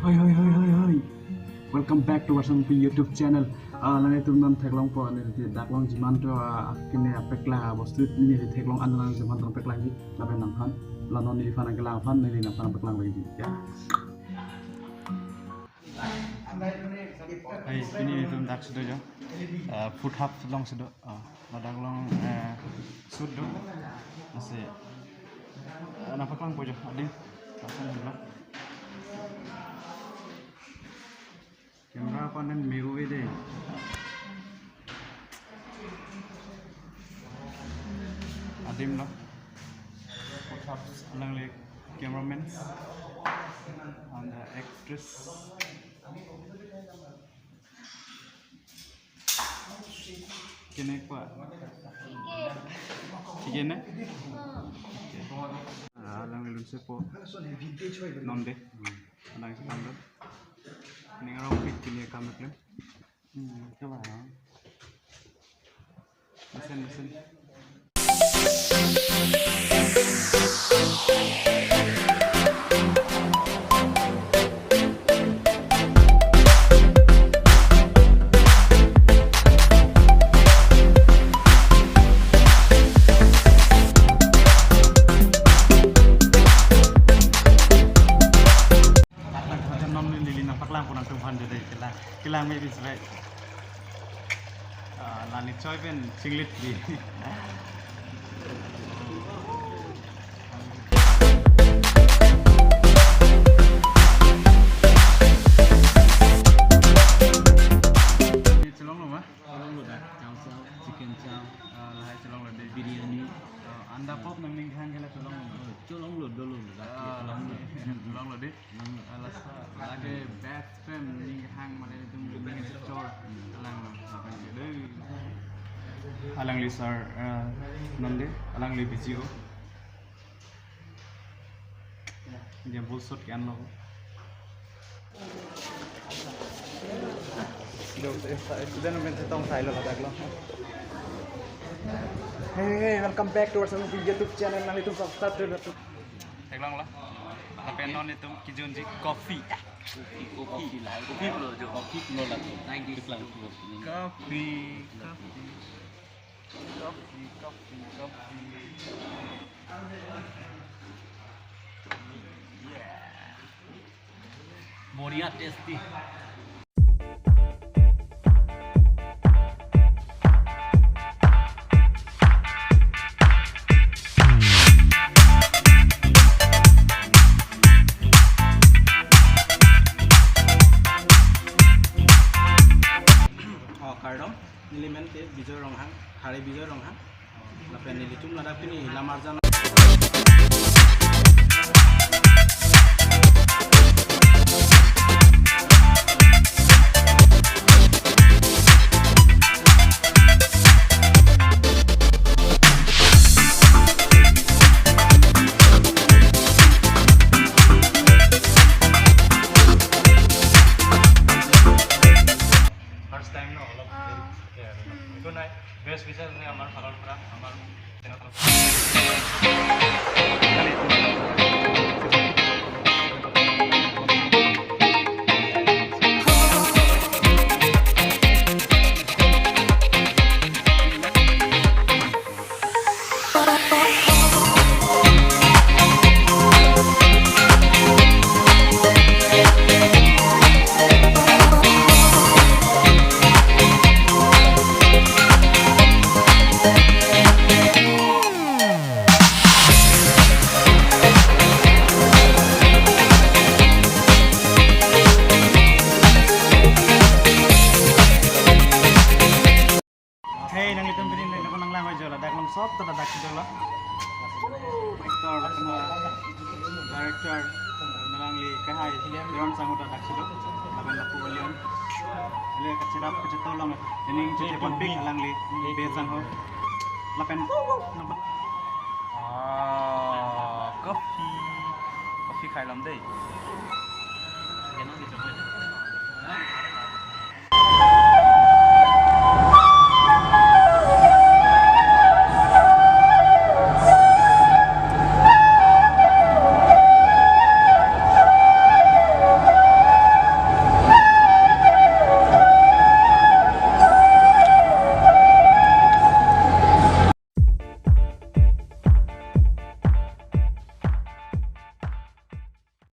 Hi. Welcome back to Warsem YouTube channel. Langai tumnam theklong po ani daklong jiman to kini pekla bostu ni theklong anang jiman to pekla ni laben nang phan lanon ni phan ang lang phan ni nang phan peklang lagi ya. Hai ini tum dak sudo jo. Foot half long sudo. Daklong sudo. Masih napa klang po jo adin. Camera panen mego ide. Adim lah. Photographs alang le cameraman and the actress. Kene kwa. Kene? Alang le lunse po. Nonde. Alang se kamera. Ning Rongpi kini kamera klem. Coba ya. Mesin. Kilang maybe sebaik lani coy pen singlet di. Celong lo mah? Celong lo dah. Chow, chicken chow, lahai celong lo deh. Biryani. Anda pop nang ning hang kala celong lo. Celong lo dulu dah. Celong lo deh. Lagi best friend ning hang mana itu ning store. Alang li sir nande alang li bijigo dia bullshot kan lo sudah nampak setong saya lo kata lo. Hey, welcome back to our YouTube channel. Nang itu subscribe dulu. Teklang lah. Tapi non itu kijunji coffee. Coffee lo jo. Coffee lo lah. Coffee. Yeah. Moria tasty. Kardom nilimente bijoy ronghang hari bijoy ronghang lapen nili tum lada pini lamarjan best bisa saya amar halal pura amar Shot tada dak dola director nalangli kahai yon sangu tada dak sido laban lapu walion le kacirap kacitolong ini jadi penting nalangli be sangu lapen coffee khai lam dei